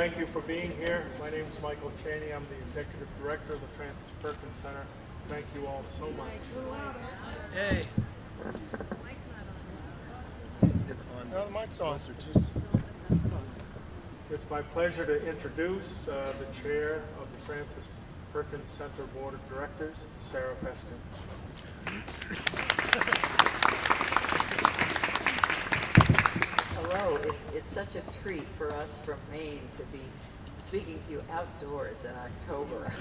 Thank you for being here. My name is Michael Cheney. I'm the Executive Director of the Francis Perkins Center. Thank you all so much. Hey. It's on. No, the mic's on. Closer to- It's my pleasure to introduce the Chair of the Francis Perkins Center Board of Directors, Sarah Peskin. Hello, it's such a treat for us from Maine to be speaking to you outdoors in October.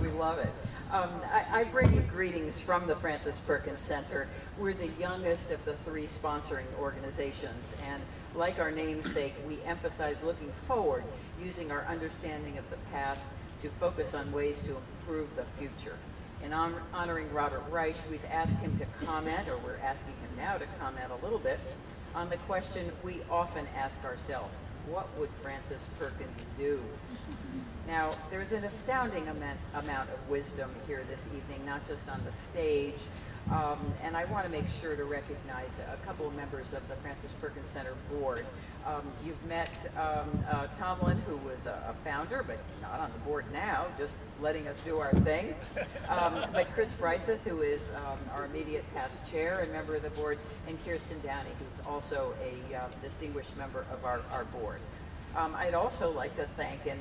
We love it. I bring you greetings from the Francis Perkins Center. We're the youngest of the three sponsoring organizations, and like our namesake, we emphasize looking forward, using our understanding of the past to focus on ways to improve the future. In honoring Robert Reich, we've asked him to comment, or we're asking him now to comment a little bit, on the question we often ask ourselves: what would Francis Perkins do? Now, there's an astounding amount of wisdom here this evening, not just on the stage, and I want to make sure to recognize a couple of members of the Francis Perkins Center board. You've met Tomlin, who was a founder, but not on the board now, just letting us do our thing. But Chris Bryseth, who is our immediate past chair and member of the board, and Kirsten Downey, who's also a distinguished member of our board. I'd also like to thank and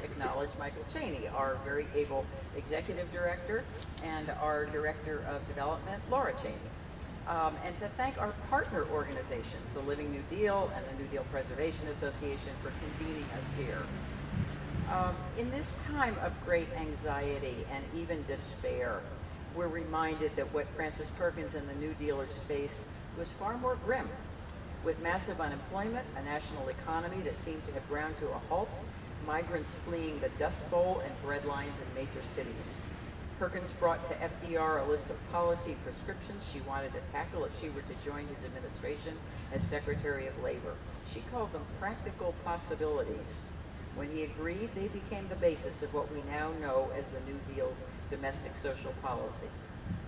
acknowledge Michael Cheney, our very able executive director, and our director of development, Laura Cheney. And to thank our partner organizations, the Living New Deal and the New Deal Preservation Association, for convening us here. In this time of great anxiety and even despair, we're reminded that what Francis Perkins and the New Dealers faced was far more grim. With massive unemployment, a national economy that seemed to have ground to a halt, migrants fleeing the Dust Bowl and breadlines in major cities. Perkins brought to FDR a list of policy prescriptions she wanted to tackle if she were to join his administration as Secretary of Labor. She called them practical possibilities. When he agreed, they became the basis of what we now know as the New Deal's domestic social policy.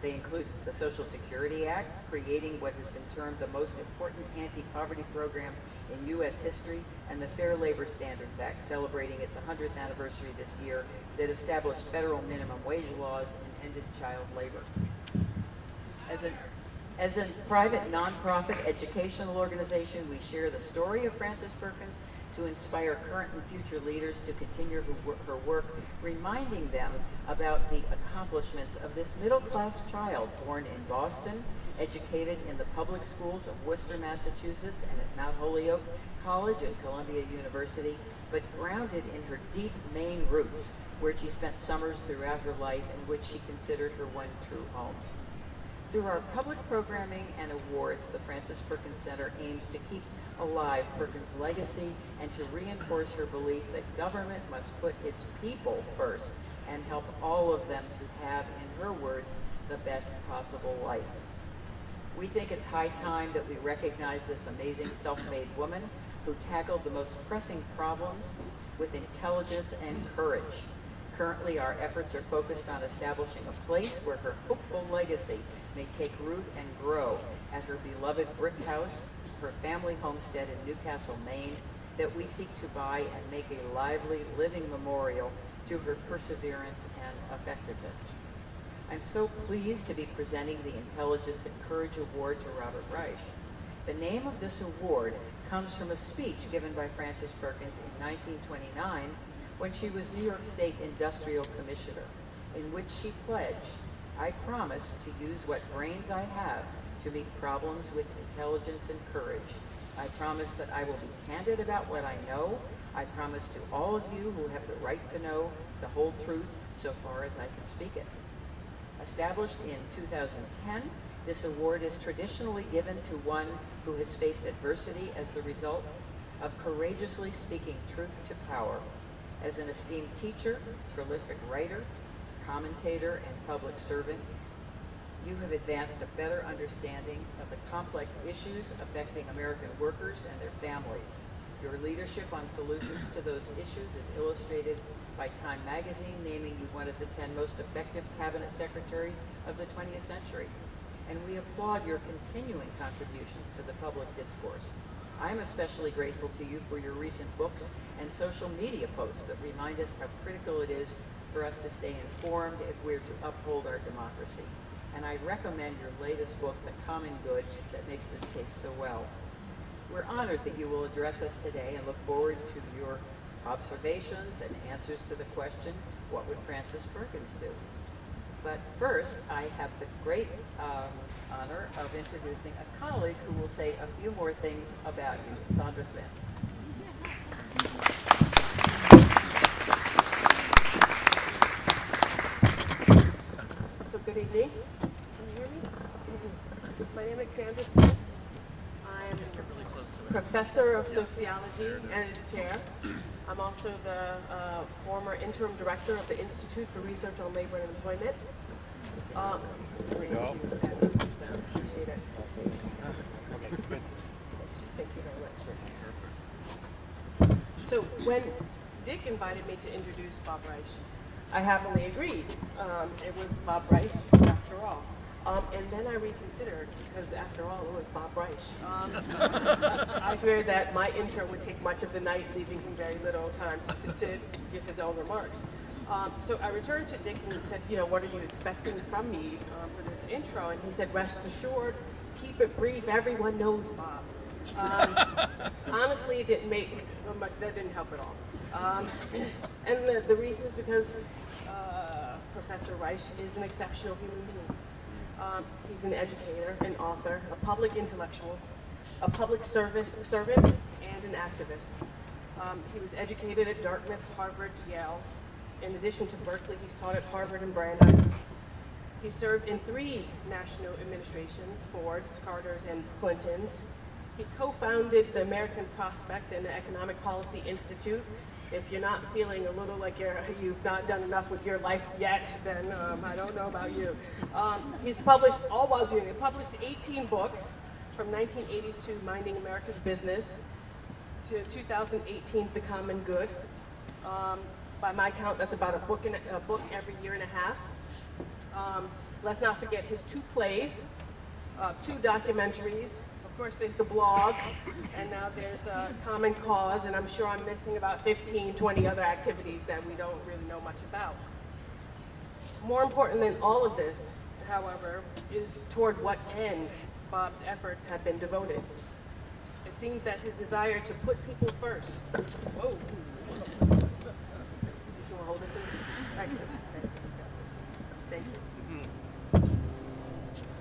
They include the Social Security Act, creating what has been termed the most important anti-poverty program in U.S. history, and the Fair Labor Standards Act, celebrating its 100th anniversary this year, that established federal minimum wage laws and ended child labor. As a private nonprofit educational organization, we share the story of Francis Perkins to inspire current and future leaders to continue her work, reminding them about the accomplishments of this middle-class child born in Boston, educated in the public schools of Worcester, Massachusetts, and at Mount Holyoke College and Columbia University, but grounded in her deep Maine roots, where she spent summers throughout her life and which she considered her one true home. Through our public programming and awards, the Francis Perkins Center aims to keep alive Perkins' legacy and to reinforce her belief that government must put its people first and help all of them to have, in her words, the best possible life. We think it's high time that we recognize this amazing self-made woman who tackled the most pressing problems with intelligence and courage. Currently, our efforts are focused on establishing a place where her hopeful legacy may take root and grow at her beloved brick house, her family homestead in Newcastle, Maine, that we seek to buy and make a lively, living memorial to her perseverance and effectiveness. I'm so pleased to be presenting the Intelligence and Courage Award to Robert Reich. The name of this award comes from a speech given by Francis Perkins in 1929 when she was New York State Industrial Commissioner, in which she pledged, "I promise to use what brains I have to meet problems with intelligence and courage. I promise that I will be candid about what I know. I promise to all of you who have the right to know the whole truth so far as I can speak it." Established in 2010, this award is traditionally given to one who has faced adversity as the result of courageously speaking truth to power. As an esteemed teacher, prolific writer, commentator, and public servant, you have advanced a better understanding of the complex issues affecting American workers and their families. Your leadership on solutions to those issues is illustrated by Time magazine naming you one of the 10 most effective cabinet secretaries of the 20th century. And we applaud your continuing contributions to the public discourse. I'm especially grateful to you for your recent books and social media posts that remind us how critical it is for us to stay informed if we're to uphold our democracy. And I recommend your latest book, The Common Good, that makes this case so well. We're honored that you will address us today and look forward to your observations and answers to the question, what would Frances Perkins do? But first, I have the great honor of introducing a colleague who will say a few more things about you, Sandra Smith. So good evening. Can you hear me? My name is Sandra Smith. I'm professor of sociology and its chair. I'm also the former interim director of the Institute for Research on Labor and Employment. There we go. Appreciate it. Thank you very much. So when Dick invited me to introduce Bob Reich, I happily agreed. It was Bob Reich after all. And then I reconsidered because after all, it was Bob Reich. I feared that my intro would take much of the night, leaving him very little time to give his own remarks. So I returned to Dick and said, you know, what are you expecting from me for this intro? And he said, rest assured, keep it brief, everyone knows Bob. Honestly, it didn't that didn't help at all. And the reason is because Professor Reich is an exceptional human being. He's an educator, an author, a public intellectual, a public servant, and an activist. He was educated at Dartmouth, Harvard, Yale. In addition to Berkeley, he's taught at Harvard and Brandeis. He served in 3 national administrations, Ford's, Carter's, and Clinton's. He co-founded the American Prospect and the Economic Policy Institute. If you're not feeling a little like you've not done enough with your life yet, then I don't know about you. He's published, all while doing it, published 18 books from 1980s to Minding America's Business to 2018's The Common Good. By my count, that's about a book every year and a half. Let's not forget his 2 plays, 2 documentaries. Of course, there's the blog, and now there's Common Cause, and I'm sure I'm missing about 15, 20 other activities that we don't really know much about. More important than all of this, however, is toward what end Bob's efforts have been devoted. It seems that his desire to put people first. Whoa. You want to hold it, please? Right. Thank you.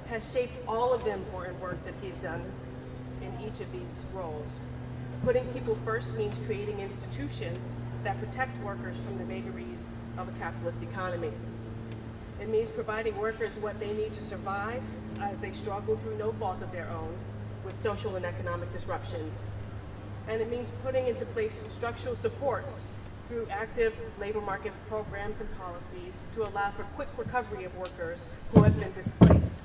Has shaped all of the important work that he's done in each of these roles. Putting people first means creating institutions that protect workers from the vagaries of a capitalist economy. It means providing workers what they need to survive as they struggle through no fault of their own with social and economic disruptions. And it means putting into place structural supports through active labor market programs and policies to allow for quick recovery of workers who have been displaced.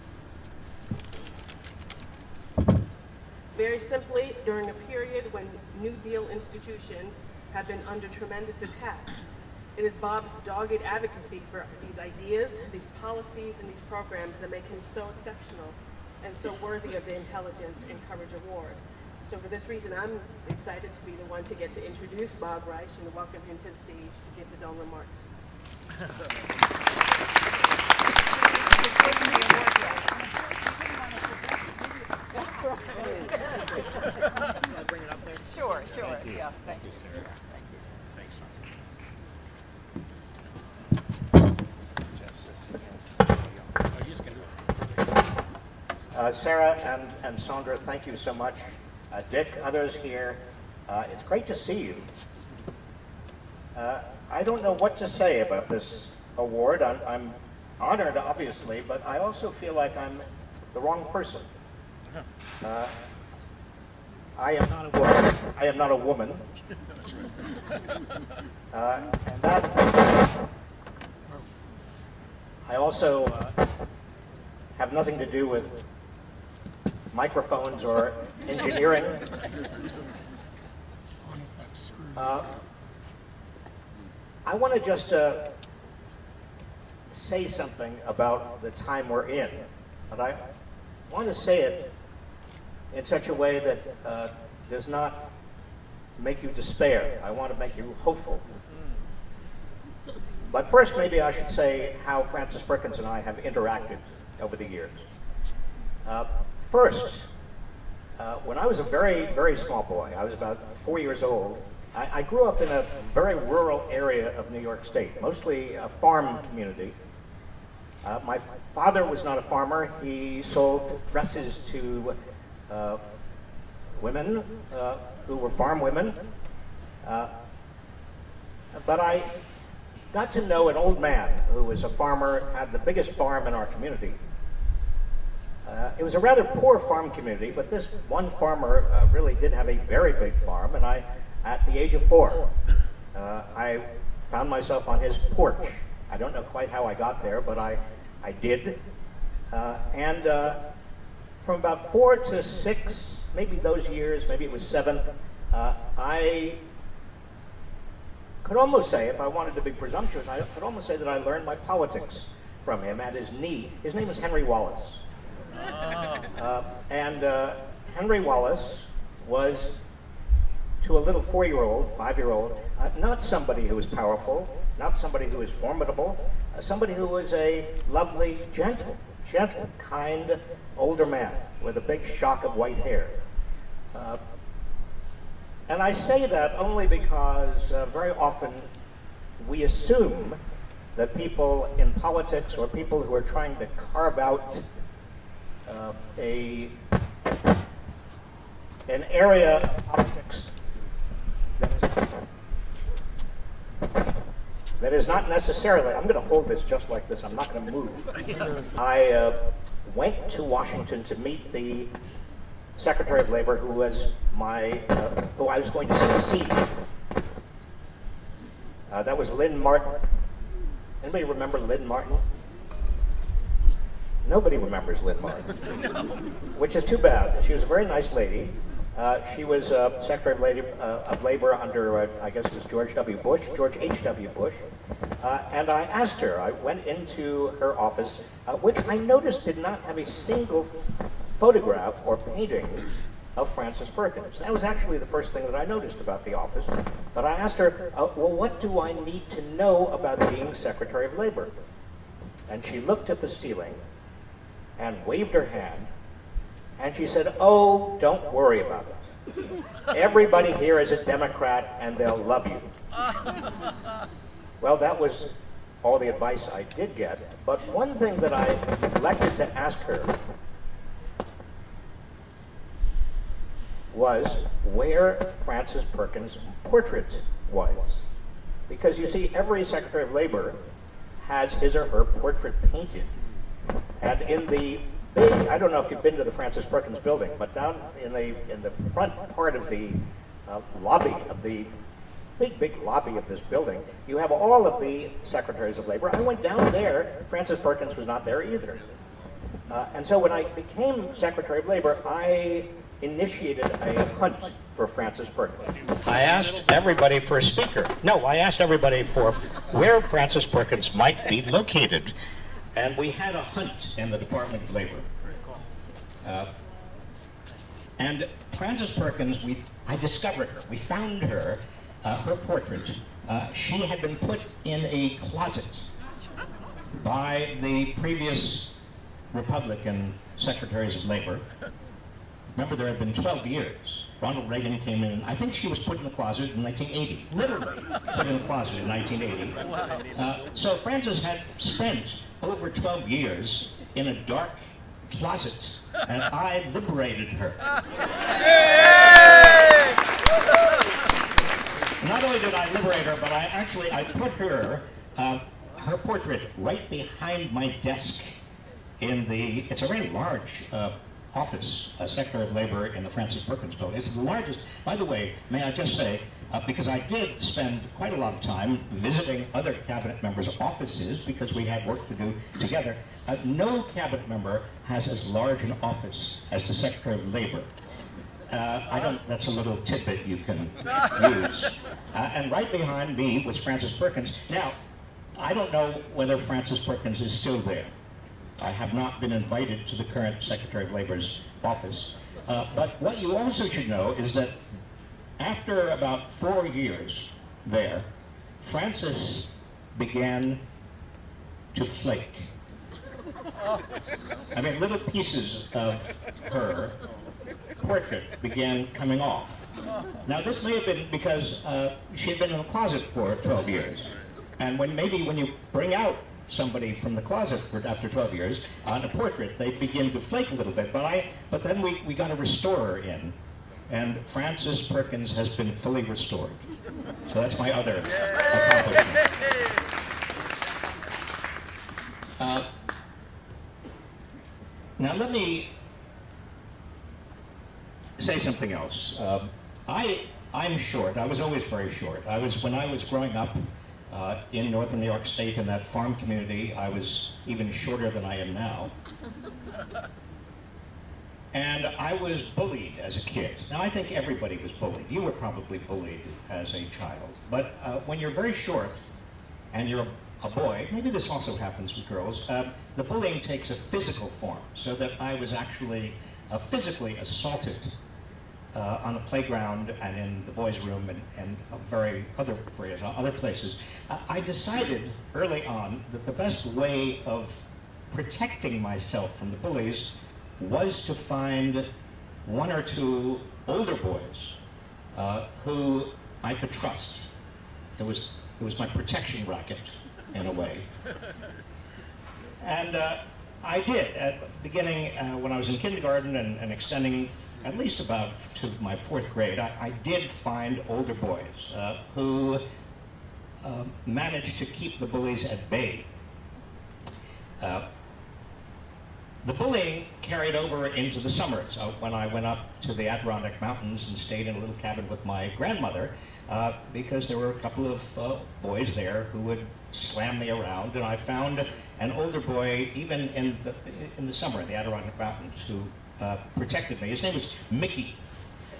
Very simply, during a period when New Deal institutions have been under tremendous attack, it is Bob's dogged advocacy for these ideas, these policies, and these programs that make him so exceptional and so worthy of the Intelligence and Courage Award. So for this reason, I'm excited to be the one to get to introduce Bob Reich and welcome him to the stage to give his own remarks. Bring it up there. Sure. Yeah, thank you, Sarah. Thank you. Thanks, Sandra. Sarah and Sandra, thank you so much. Dick, others here, it's great to see you. I don't know what to say about this award. I'm honored, obviously, but I also feel like I'm the wrong person. I am not a woman. I am not a woman. And that I also have nothing to do with microphones or engineering. I want to just say something about the time we're in, but I want to say it in such a way that does not make you despair. I want to make you hopeful. But first, maybe I should say how Frances Perkins and I have interacted over the years. First, when I was a very, very small boy, I was about 4 years old, I grew up in a very rural area of New York State, mostly a farm community. My father was not a farmer. He sold dresses to women who were farm women. But I got to know an old man who was a farmer, had the biggest farm in our community. It was a rather poor farm community, but this one farmer really did have a very big farm, and at the age of 4, I found myself on his porch. I don't know quite how I got there, but I did. And from about 4 to 6, maybe those years, maybe it was 7, I could almost say, if I wanted to be presumptuous, I could almost say that I learned my politics from him at his knee. His name was Henry Wallace. Henry Wallace was, to a little 4-year-old, 5-year-old, not somebody who was powerful, not somebody who was formidable, somebody who was a lovely, gentle, kind, older man with a big shock of white hair. And I say that only because very often we assume that people in politics or people who are trying to carve out an area of politics that is not necessarily, I'm going to hold this just like this, I'm not going to move. I went to Washington to meet the Secretary of Labor who was who I was going to succeed. That was Lynn Martin. Anybody remember Lynn Martin? Nobody remembers Lynn Martin, which is too bad. She was a very nice lady. She was Secretary of Labor under, I guess it was George H.W. Bush. And I asked her, I went into her office, which I noticed did not have a single photograph or painting of Frances Perkins. That was actually the first thing that I noticed about the office. But I asked her, well, what do I need to know about being Secretary of Labor? And she looked at the ceiling and waved her hand, and she said, oh, don't worry about it. Everybody here is a Democrat, and they'll love you. Well, that was all the advice I did get, but one thing that I neglected to ask her was where Frances Perkins' portrait was. Because you see, every Secretary of Labor has his or her portrait painted. And in the big, I don't know if you've been to the Frances Perkins building, but down in the front part of the lobby of the big lobby of this building, you have all of the Secretaries of Labor. I went down there, Frances Perkins was not there either. And so when I became Secretary of Labor, I initiated a hunt for Frances Perkins. I asked everybody for a speaker. No, I asked everybody for where Frances Perkins might be located. And we had a hunt in the Department of Labor. And Frances Perkins, I discovered her. We found her, her portrait. She had been put in a closet by the previous Republican Secretaries of Labor. Remember, there had been 12 years. Ronald Reagan came in, I think she was put in the closet in 1980. Literally put in the closet in 1980. So Frances had spent over 12 years in a dark closet, and I liberated her. Not only did I liberate her, but I put her portrait right behind my desk it's a very large office, Secretary of Labor in the Frances Perkins building. It's the largest, by the way, may I just say, because I did spend quite a lot of time visiting other cabinet members' offices because we had work to do together. No cabinet member has as large an office as the Secretary of Labor. That's a little tidbit you can use. And right behind me was Frances Perkins. Now, I don't know whether Frances Perkins is still there. I have not been invited to the current Secretary of Labor's office. But what you also should know is that after about 4 years there, Frances began to flake. I mean, little pieces of her portrait began coming off. Now, this may have been because she had been in the closet for 12 years. And when you bring out somebody from the closet after 12 years on a portrait, they begin to flake a little bit. But then we got a restorer in, and Frances Perkins has been fully restored. So that's my other accomplishment. Now let me say something else. I'm short. I was always very short. When I was growing up in northern New York State in that farm community, I was even shorter than I am now. And I was bullied as a kid. Now, I think everybody was bullied. You were probably bullied as a child. But when you're very short and you're a boy, maybe this also happens with girls, the bullying takes a physical form, so that I was actually physically assaulted on the playground and in the boys' room and other places. I decided early on that the best way of protecting myself from the bullies was to find one or two older boys who I could trust. It was my protection racket, in a way. And I did, beginning when I was in kindergarten and extending at least about to my 4th grade, I did find older boys who managed to keep the bullies at bay. The bullying carried over into the summers when I went up to the Adirondack Mountains and stayed in a little cabin with my grandmother because there were a couple of boys there who would slam me around, and I found an older boy even in the summer in the Adirondack Mountains who protected me. His name was Mickey.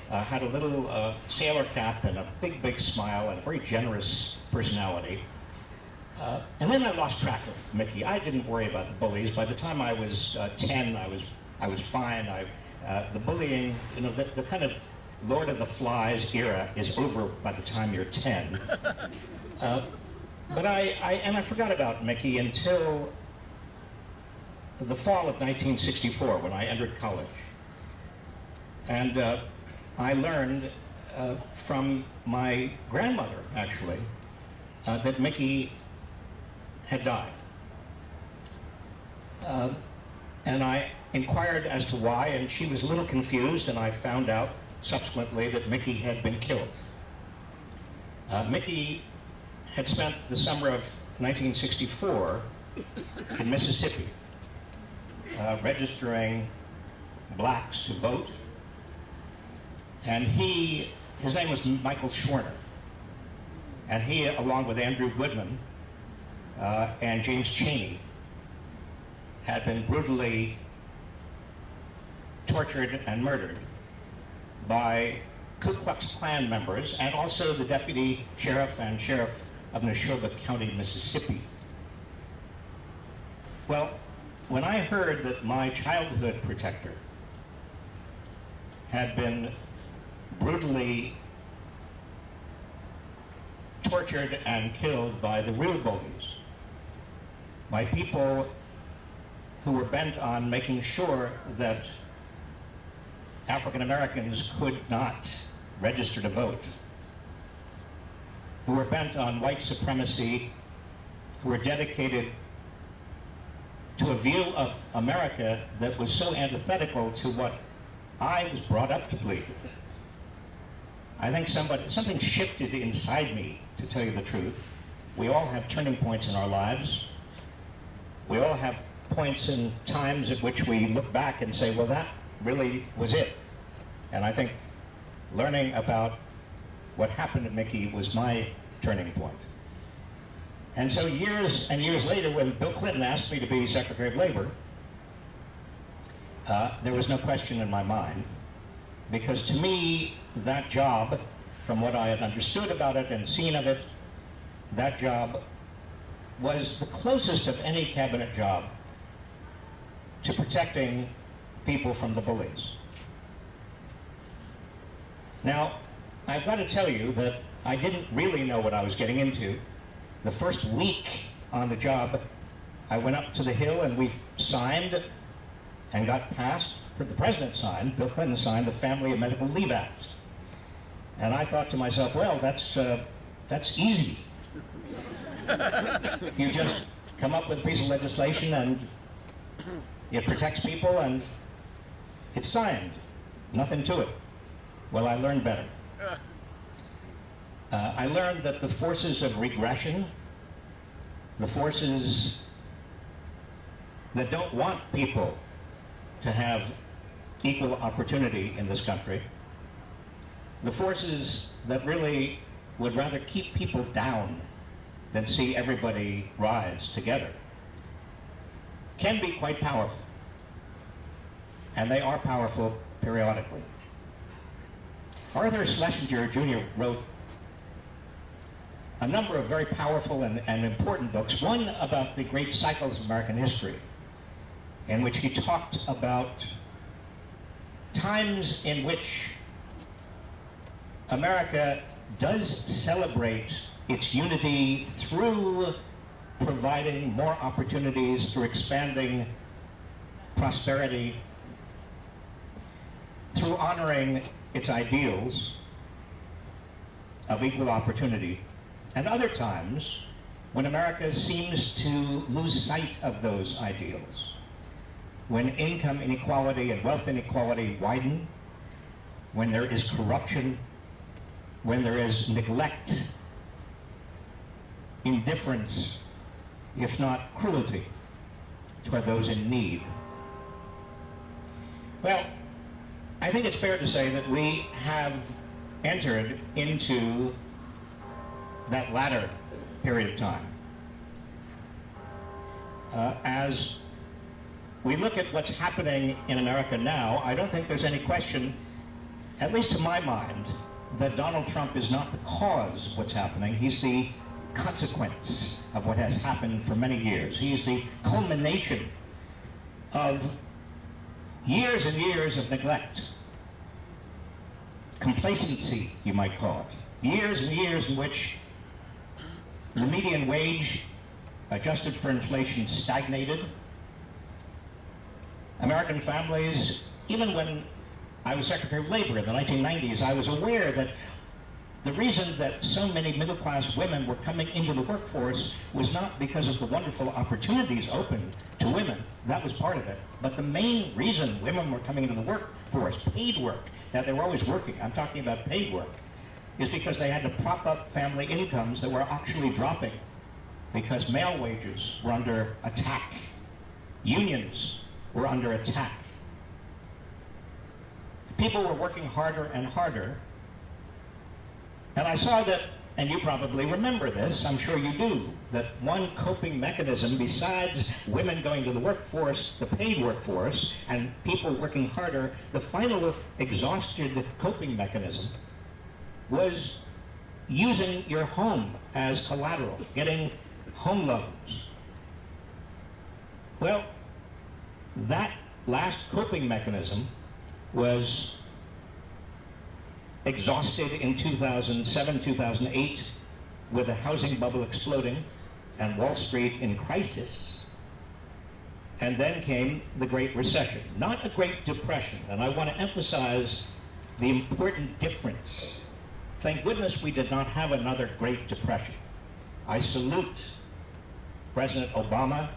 Had a little sailor cap and a big smile and a very generous personality. And then I lost track of Mickey. I didn't worry about the bullies. By the time I was 10, I was fine. The bullying, the kind of Lord of the Flies era is over by the time you're 10. But I forgot about Mickey until the fall of 1964 when I entered college. And I learned from my grandmother, actually, that Mickey had died. And I inquired as to why, and she was a little confused, and I found out subsequently that Mickey had been killed. Mickey had spent the summer of 1964 in Mississippi, registering blacks to vote. And his name was Michael Schwerner. And he, along with Andrew Goodman and James Chaney, had been brutally tortured and murdered by Ku Klux Klan members and also the deputy sheriff and sheriff of Neshoba County, Mississippi. Well, when I heard that my childhood protector had been brutally tortured and killed by the real bullies, by people who were bent on making sure that African Americans could not register to vote, who were bent on white supremacy, who were dedicated to a view of America that was so antithetical to what I was brought up to believe. I think something shifted inside me, to tell you the truth. We all have turning points in our lives. We all have points in times at which we look back and say, well, that really was it. And I think learning about what happened to Mickey was my turning point. And so years and years later, when Bill Clinton asked me to be Secretary of Labor, there was no question in my mind, because to me, that job, from what I had understood about it and seen of it, that job was the closest of any cabinet job to protecting people from the bullies. Now, I've got to tell you that I didn't really know what I was getting into. The first week on the job, I went up to the Hill and we signed and got passed, the President signed, Bill Clinton signed the Family and Medical Leave Act. And I thought to myself, well, that's easy. You just come up with a piece of legislation and it protects people and it's signed. Nothing to it. Well, I learned better. I learned that the forces of regression, the forces that don't want people to have equal opportunity in this country, the forces that really would rather keep people down than see everybody rise together, can be quite powerful. And they are powerful periodically. Arthur Schlesinger Jr. wrote a number of very powerful and important books, one about the great cycles of American history, in which he talked about times in which America does celebrate its unity through providing more opportunities, through expanding prosperity, through honoring its ideals of equal opportunity, and other times when America seems to lose sight of those ideals, when income inequality and wealth inequality widen, when there is corruption, when there is neglect, indifference, if not cruelty, toward those in need. Well, I think it's fair to say that we have entered into that latter period of time. As we look at what's happening in America now, I don't think there's any question, at least to my mind, that Donald Trump is not the cause of what's happening. He's the consequence of what has happened for many years. He's the culmination of years and years of neglect, complacency, you might call it. Years and years in which the median wage, adjusted for inflation, stagnated. American families, even when I was Secretary of Labor in the 1990s, I was aware that the reason that so many middle-class women were coming into the workforce was not because of the wonderful opportunities open to women. That was part of it. But the main reason women were coming into the workforce, paid work, now they were always working, I'm talking about paid work, is because they had to prop up family incomes that were actually dropping because male wages were under attack. Unions were under attack. People were working harder and harder. And I saw that, and you probably remember this, I'm sure you do, that one coping mechanism besides women going to the workforce, the paid workforce, and people working harder, the final exhausted coping mechanism was using your home as collateral, getting home loans. Well, that last coping mechanism was exhausted in 2007, 2008, with the housing bubble exploding and Wall Street in crisis. And then came the Great Recession, not a Great Depression. And I want to emphasize the important difference. Thank goodness we did not have another Great Depression. I salute President Obama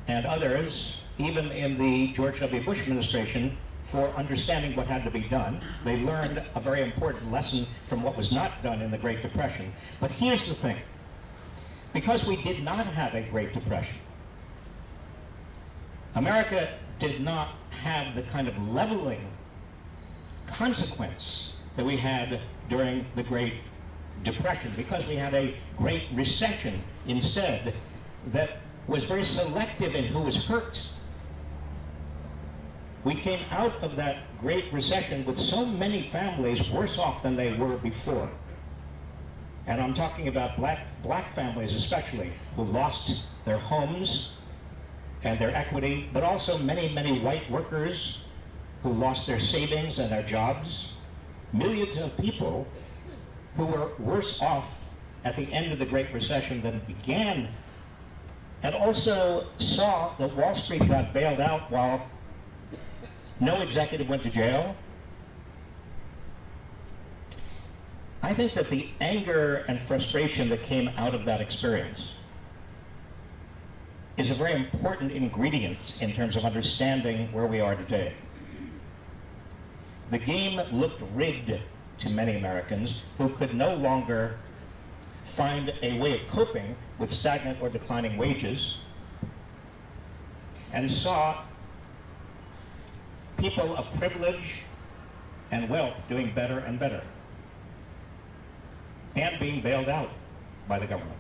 and others, even in the George W. Bush administration, for understanding what had to be done. They learned a very important lesson from what was not done in the Great Depression. But here's the thing. Because we did not have a Great Depression, America did not have the kind of leveling consequence that we had during the Great Depression, because we had a Great Recession instead that was very selective in who was hurt. We came out of that Great Recession with so many families worse off than they were before. And I'm talking about black families especially, who lost their homes and their equity, but also many, many white workers who lost their savings and their jobs. millions of people who were worse off at the end of the Great Recession than it began, and also saw that Wall Street got bailed out while no executive went to jail. I think that the anger and frustration that came out of that experience is a very important ingredient in terms of understanding where we are today. The game looked rigged to many Americans who could no longer find a way of coping with stagnant or declining wages, and saw people of privilege and wealth doing better and better, and being bailed out by the government.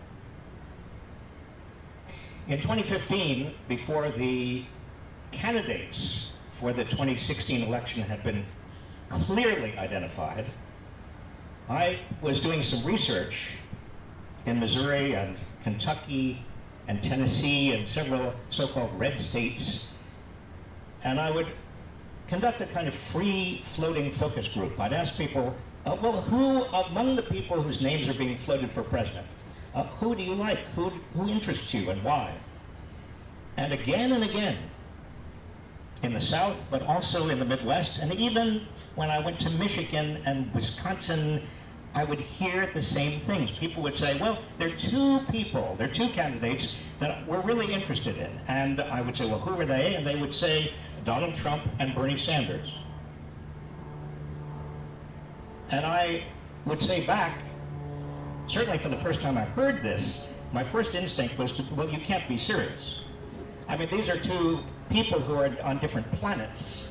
In 2015, before the candidates for the 2016 election had been clearly identified, I was doing some research in Missouri and Kentucky and Tennessee and several so-called red states, and I would conduct a kind of free-floating focus group. I'd ask people, well, who among the people whose names are being floated for president, who do you like? Who interests you and why? And again, in the South, but also in the Midwest, and even when I went to Michigan and Wisconsin, I would hear the same things. People would say, well, there are two candidates that we're really interested in. And I would say, well, who are they? And they would say, Donald Trump and Bernie Sanders. And I would say back, certainly for the first time I heard this, my first instinct was to, well, you can't be serious. I mean, these are two people who are on different planets.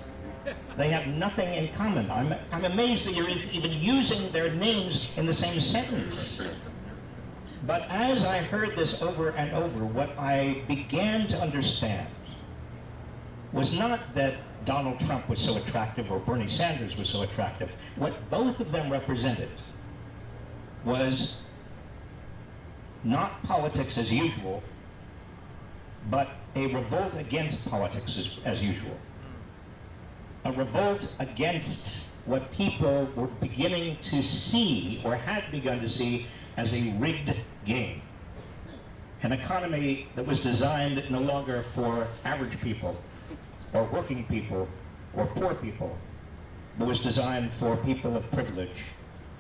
They have nothing in common. I'm amazed that you're even using their names in the same sentence. But as I heard this over and over, what I began to understand was not that Donald Trump was so attractive or Bernie Sanders was so attractive. What both of them represented was not politics as usual, but a revolt against politics as usual. A revolt against what people were beginning to see, or had begun to see, as a rigged game. An economy that was designed no longer for average people, or working people, or poor people, but was designed for people of privilege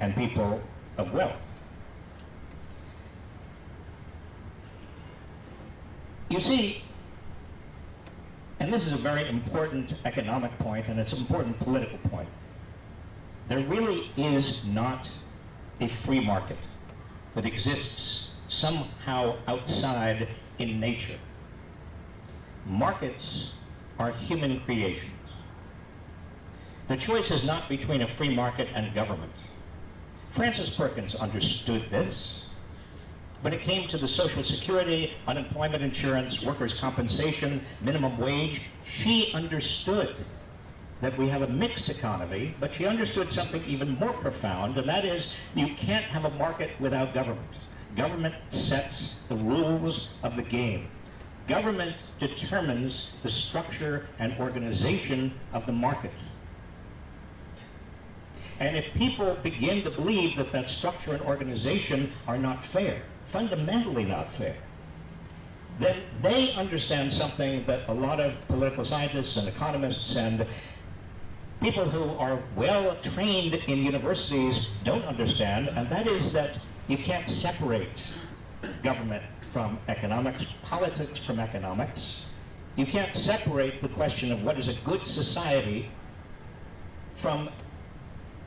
and people of wealth. You see, and this is a very important economic point, and it's an important political point. There really is not a free market that exists somehow outside in nature. Markets are human creations. The choice is not between a free market and government. Frances Perkins understood this. When it came to the Social Security, unemployment insurance, workers' compensation, minimum wage, she understood that we have a mixed economy, but she understood something even more profound, and that is you can't have a market without government. Government sets the rules of the game. Government determines the structure and organization of the market. And if people begin to believe that that structure and organization are not fair, fundamentally not fair, then they understand something that a lot of political scientists and economists and people who are well trained in universities don't understand, and that is that you can't separate government from economics, politics from economics. You can't separate the question of what is a good society from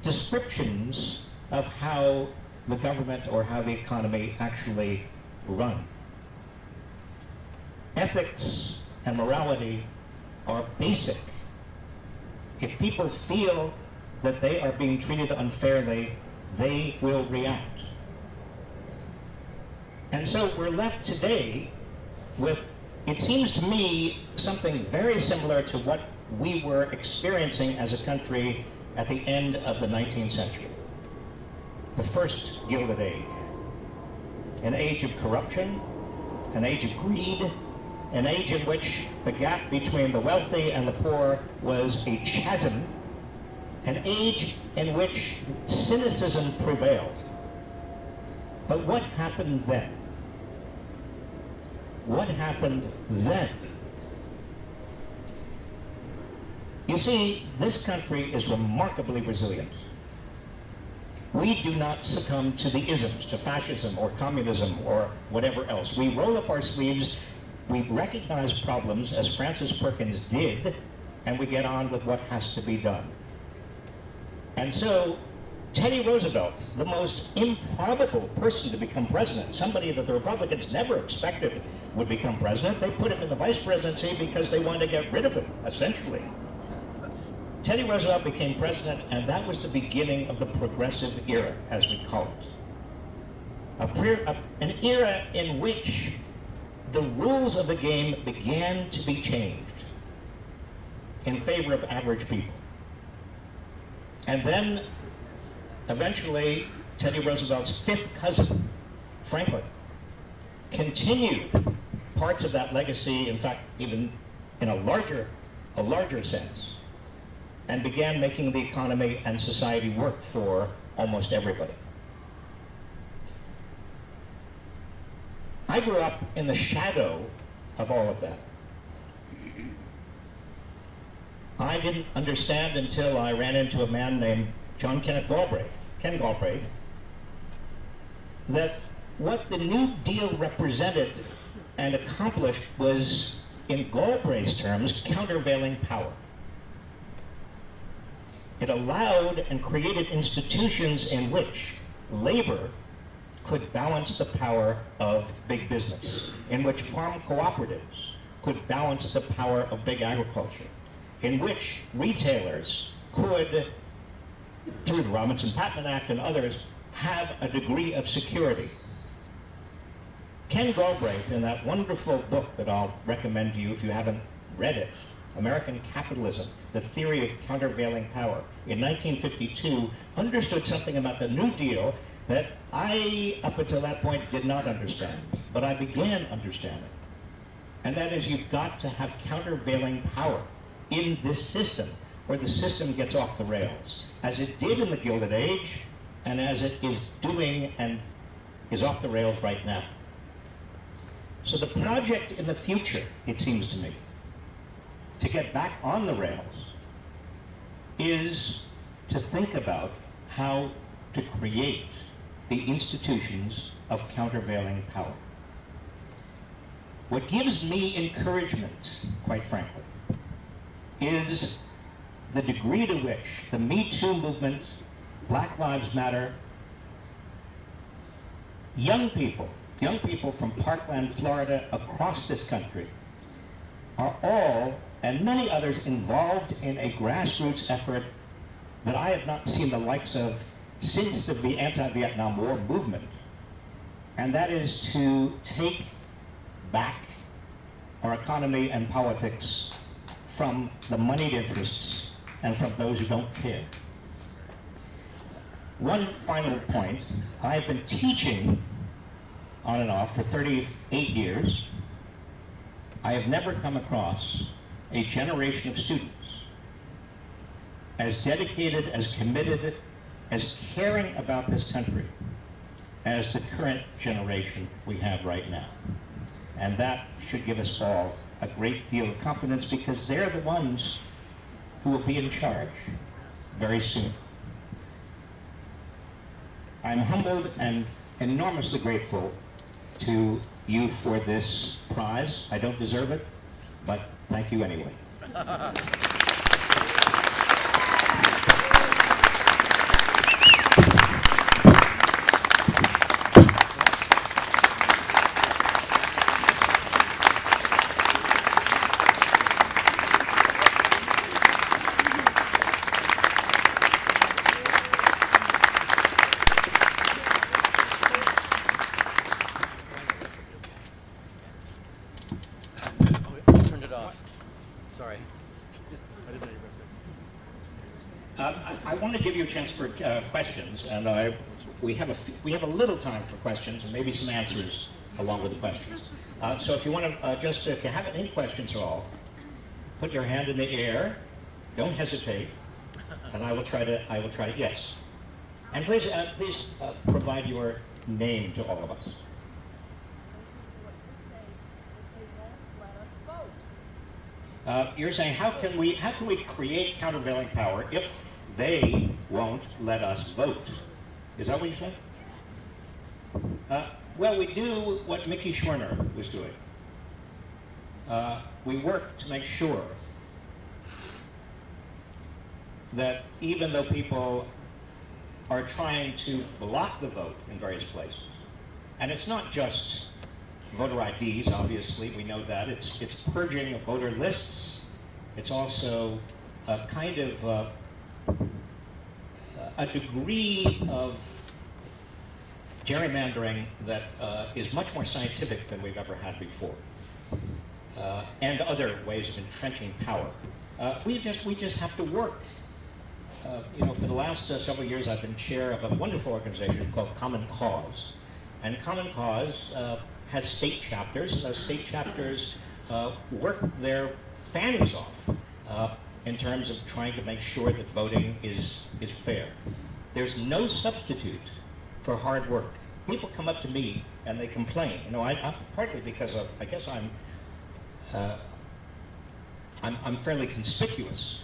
descriptions of how the government or how the economy actually run. Ethics and morality are basic. If people feel that they are being treated unfairly, they will react. And so we're left today with, it seems to me, something very similar to what we were experiencing as a country at the end of the 19th century. The first Gilded Age. An age of corruption, an age of greed, an age in which the gap between the wealthy and the poor was a chasm an age in which cynicism prevailed. But what happened then? What happened then? You see, this country is remarkably resilient. We do not succumb to the isms, to fascism or communism or whatever else. We roll up our sleeves, we recognize problems as Francis Perkins did, and we get on with what has to be done. And so, Teddy Roosevelt, the most improbable person to become president, somebody that the Republicans never expected would become president, they put him in the vice presidency because they wanted to get rid of him, essentially. Teddy Roosevelt became president, and that was the beginning of the progressive era, as we call it. An era in which the rules of the game began to be changed in favor of average people. And then, eventually, Teddy Roosevelt's fifth cousin, Franklin, continued parts of that legacy, in fact, even in a larger sense, and began making the economy and society work for almost everybody. I grew up in the shadow of all of that. I didn't understand until I ran into a man named Ken Galbraith, that what the New Deal represented and accomplished was, in Galbraith's terms, countervailing power. It allowed and created institutions in which labor could balance the power of big business, in which farm cooperatives could balance the power of big agriculture, in which retailers could, through the Robinson-Patman Act and others, have a degree of security. Ken Galbraith, in that wonderful book that I'll recommend to you if you haven't read it, American Capitalism, The Theory of Countervailing Power, in 1952, understood something about the New Deal that I, up until that point, did not understand, but I began understanding. And that is, you've got to have countervailing power in this system, or the system gets off the rails, as it did in the Gilded Age, and as it is doing and is off the rails right now. So the project in the future, it seems to me, to get back on the rails is to think about how to create the institutions of countervailing power. What gives me encouragement, quite frankly, is the degree to which the Me Too movement, Black Lives Matter, young people from Parkland, Florida, across this country, are all, and many others, involved in a grassroots effort that I have not seen the likes of since the anti-Vietnam War movement, and that is to take back our economy and politics from the moneyed interests and from those who don't care. One final point, I've been teaching on and off for 38 years. I have never come across a generation of students as dedicated, as committed, as caring about this country as the current generation we have right now. And that should give us all a great deal of confidence, because they're the ones who will be in charge very soon. I'm humbled and enormously grateful to you for this prize. I don't deserve it, but thank you anyway. Sorry. I didn't know you were going to say. I want to give you a chance for questions, and we have a little time for questions and maybe some answers along with the questions. So if you want to if you have any questions at all, put your hand in the air. Don't hesitate. And I will try to, yes. And please provide your name to all of us. You're saying how can we create countervailing power if they won't let us vote? Is that what you said? Well, we do what Mickey Schwerner was doing. We work to make sure that even though people are trying to block the vote in various places, and it's not just voter IDs, obviously, we know that. It's purging of voter lists. It's also a kind of a degree of gerrymandering that is much more scientific than we've ever had before, and other ways of entrenching power. We just have to work. For the last several years, I've been chair of a wonderful organization called Common Cause, and Common Cause has state chapters, and those state chapters work their fannies off in terms of trying to make sure that voting is fair. There's no substitute for hard work. People come up to me and they complain. I partly because of, I guess I'm fairly conspicuous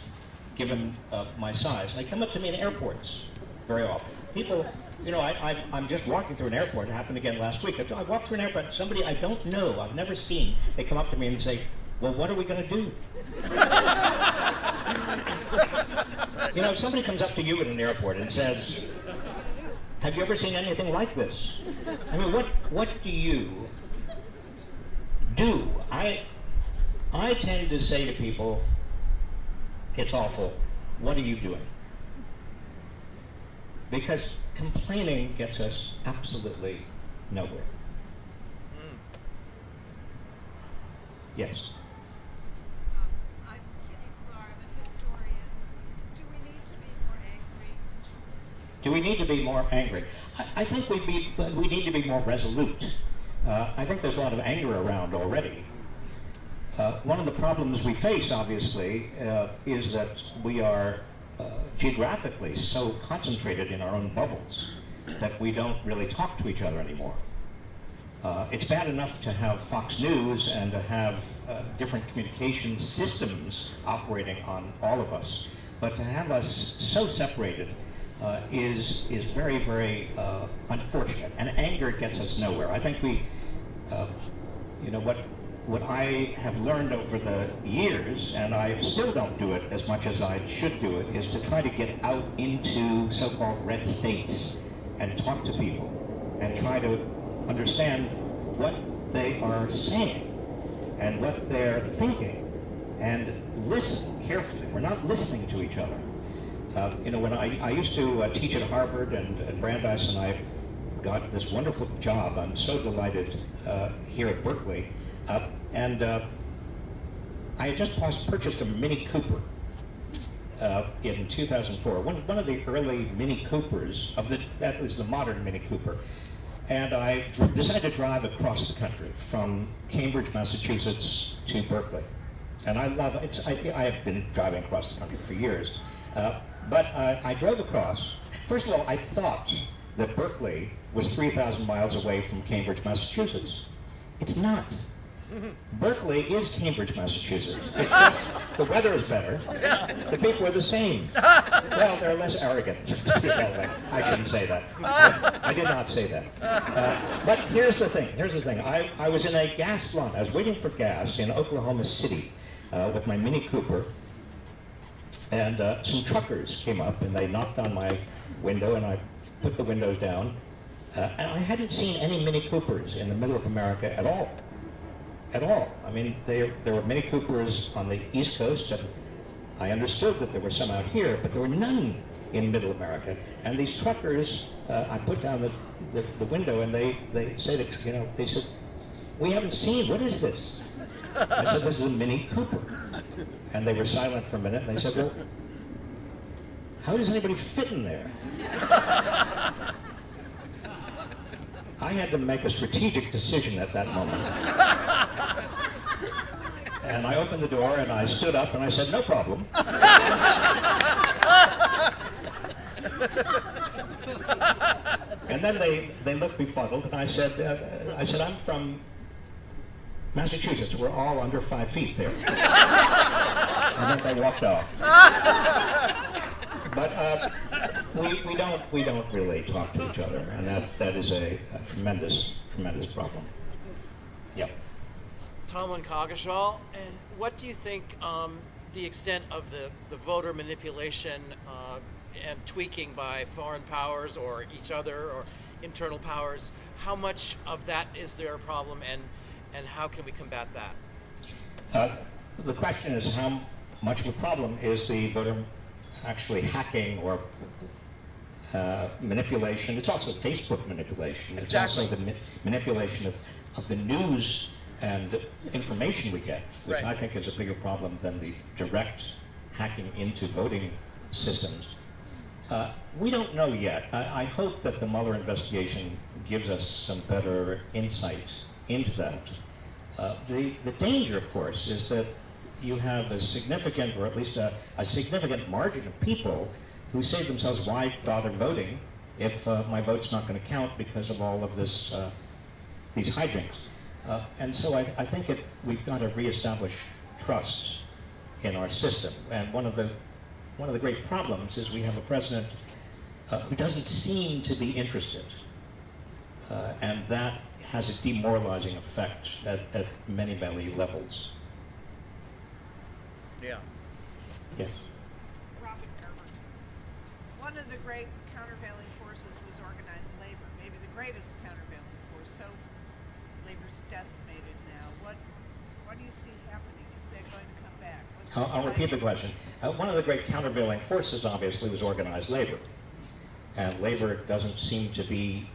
given my size. They come up to me in airports very often. People, I'm just walking through an airport. It happened again last week. I walked through an airport, somebody I don't know, I've never seen, they come up to me and say, well, what are we going to do? If somebody comes up to you at an airport and says, have you ever seen anything like this? I mean, what do you do? I tend to say to people, it's awful. What are you doing? Because complaining gets us absolutely nowhere. Yes. I'm Kitty Sklar, I'm a historian. Do we need to be more angry? Do we need to be more angry? I think we need to be more resolute. I think there's a lot of anger around already. One of the problems we face, obviously, is that we are geographically so concentrated in our own bubbles that we don't really talk to each other anymore. It's bad enough to have Fox News and to have different communication systems operating on all of us, but to have us so separated is very, very unfortunate, and anger gets us nowhere. I think what I have learned over the years, and I still don't do it as much as I should do it, is to try to get out into so-called red states and talk to people and try to understand what they are saying and what they're thinking and listen carefully. We're not listening to each other. When I used to teach at Harvard and Brandeis, and I got this wonderful job. I'm so delighted here at Berkeley. And I had just purchased a Mini Cooper in 2004. One of the early Mini Coopers, that is the modern Mini Cooper. And I decided to drive across the country from Cambridge, Massachusetts to Berkeley. And I love it. I have been driving across the country for years. But I drove across. First of all, I thought that Berkeley was 3,000 miles away from Cambridge, Massachusetts. It's not. Berkeley is Cambridge, Massachusetts. It's just, the weather is better. The people are the same. Well, they're less arrogant. I shouldn't say that. I did not say that. But here's the thing. I was in a gas line. I was waiting for gas in Oklahoma City with my Mini Cooper. And some truckers came up and they knocked on my window, and I put the windows down. And I hadn't seen any Mini Coopers in the middle of America at all. At all. I mean, there were Mini Coopers on the East Coast, and I understood that there were some out here, but there were none in Middle America. And these truckers, I put down the window, and they said, we haven't seen. What is this? I said, this is a Mini Cooper. And they were silent for a minute, and they said, well, how does anybody fit in there? I had to make a strategic decision at that moment. And I opened the door and I stood up and I said, no problem. And then they looked befuddled and I said, I'm from Massachusetts. We're all under 5 feet there. And then they walked off. But we don't really talk to each other, and that is a tremendous problem. Yep. Tomlin Coggeshall, and what do you think the extent of the voter manipulation and tweaking by foreign powers or each other or internal powers? How much of that is there a problem, and how can we combat that? The question is how much of a problem is the voter actually hacking or manipulation. It's also Facebook manipulation. It's also the manipulation of the news and information we get, which Right. I think is a bigger problem than the direct hacking into voting systems. We don't know yet. I hope that the Mueller investigation gives us some better insight into that. The danger, of course, is that you have a significant, or at least a significant margin of people who say to themselves, why bother voting if my vote's not going to count because of all of this, these hijinks? And so I think we've got to reestablish trust in our system. And one of the great problems is we have a president who doesn't seem to be interested. And that has a demoralizing effect at many, many levels. Yeah. Yes. Robin Gerber. One of the great countervailing forces was organized labor, maybe the greatest countervailing force. So labor's decimated now. What do you see happening? Is that going to come back? I'll repeat the question. One of the great countervailing forces, obviously, was organized labor. And labor doesn't seem to be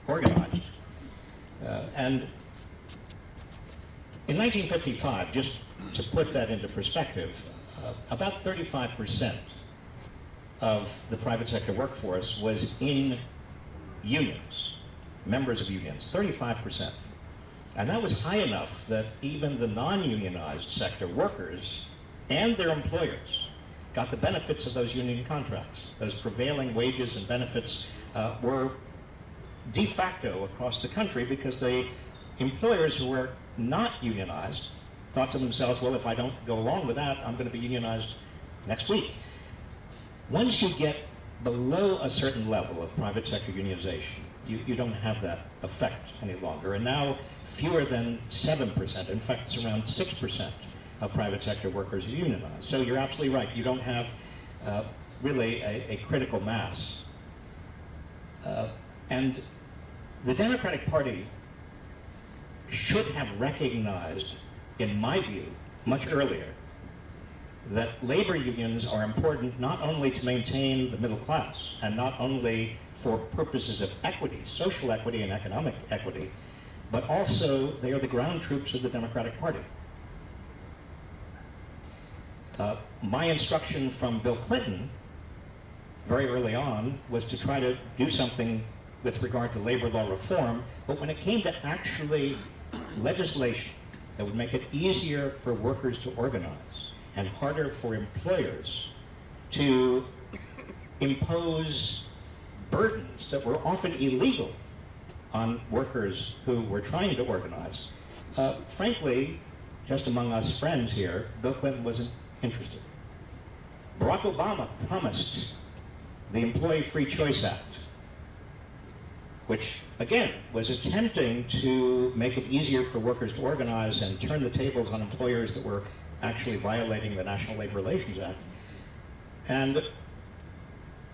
organized. And in 1955, just to put that into perspective, about 35% of the private sector workforce was in unions, members of unions, 35%. And that was high enough that even the non-unionized sector workers and their employers got the benefits of those union contracts. Those prevailing wages and benefits were de facto across the country because the employers who were not unionized thought to themselves, well, if I don't go along with that, I'm going to be unionized next week. Once you get below a certain level of private sector unionization, you don't have that effect any longer. And now fewer than 7%, in fact it's around 6% of private sector workers are unionized. So you're absolutely right, you don't have really a critical mass. And the Democratic Party should have recognized, in my view, much earlier, that labor unions are important not only to maintain the middle class and not only for purposes of equity, social equity and economic equity, but also they are the ground troops of the Democratic Party. My instruction from Bill Clinton very early on was to try to do something with regard to labor law reform, but when it came to actually legislation that would make it easier for workers to organize and harder for employers to impose burdens that were often illegal on workers who were trying to organize, frankly, just among us friends here, Bill Clinton wasn't interested. Barack Obama promised the Employee Free Choice Act, which, again, was attempting to make it easier for workers to organize and turn the tables on employers that were actually violating the National Labor Relations Act. And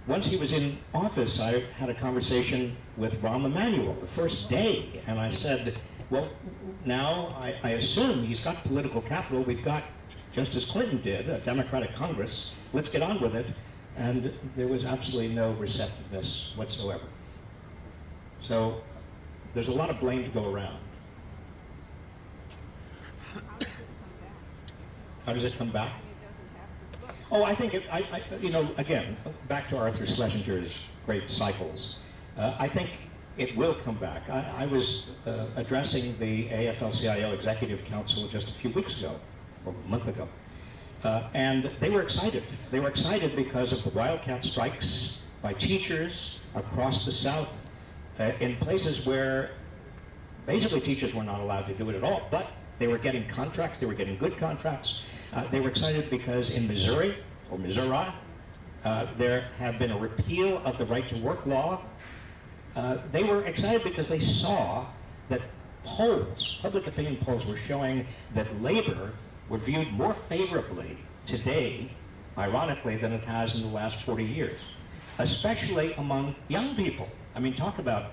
once he was in office, I had a conversation with Rahm Emanuel the first day, and I said, well, now I assume he's got political capital. We've got, just as Clinton did, a Democratic Congress. Let's get on with it. And there was absolutely no receptiveness whatsoever. So there's a lot of blame to go around. How does it come back? How does it come back? I mean, it doesn't have to look. Oh, I think you know, again, back to Arthur Schlesinger's great cycles. I think it will come back. I was addressing the AFL-CIO Executive Council just a few weeks ago, a month ago. And they were excited. They were excited because of the wildcat strikes by teachers across the South in places where basically teachers were not allowed to do it at all, but they were getting contracts, they were getting good contracts. They were excited because in Missouri, or Missouri, there have been a repeal of the right to work law. They were excited because they saw that polls, public opinion polls, were showing that labor were viewed more favorably today, ironically, than it has in the last 40 years, especially among young people. I mean, talk about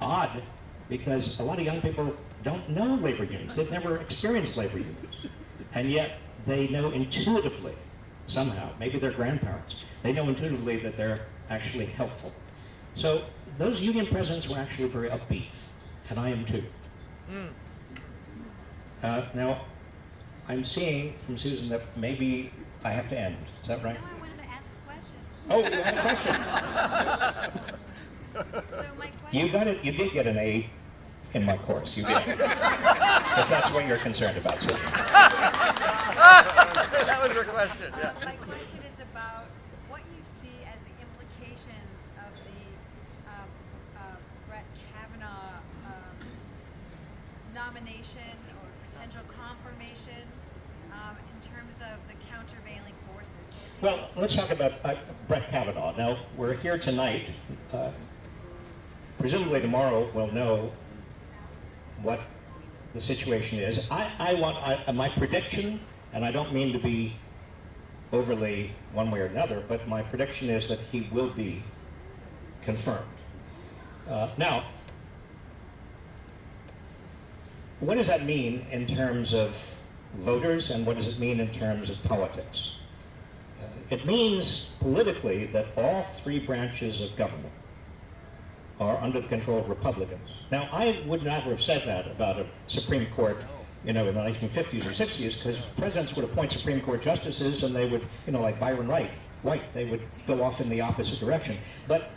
odd, because a lot of young people don't know labor unions. They've never experienced labor unions. And yet they know intuitively, somehow, maybe their grandparents, they know intuitively that they're actually helpful. So those union presidents were actually very upbeat, and I am too. Now, I'm seeing from Susan that maybe I have to end. Is that right? No, I wanted to ask a question. Oh, you had a question. So my question. You got it. You did get an A in my course. You did. If that's what you're concerned about, Susan. That was her question. Yeah. My question is about what you see as the implications of the Brett Kavanaugh nomination or potential confirmation in terms of the countervailing forces. Do you see Well, let's talk about Brett Kavanaugh. Now, we're here tonight. Presumably tomorrow we'll know what the situation is. My prediction, and I don't mean to be overly one way or another, but my prediction is that he will be confirmed. Now, what does that mean in terms of voters, and what does it mean in terms of politics? It means politically that all three branches of government are under the control of Republicans. Now, I would never have said that about a Supreme Court, in the 1950s or 60s, because presidents would appoint Supreme Court justices and they would, like Byron White, they would go off in the opposite direction. But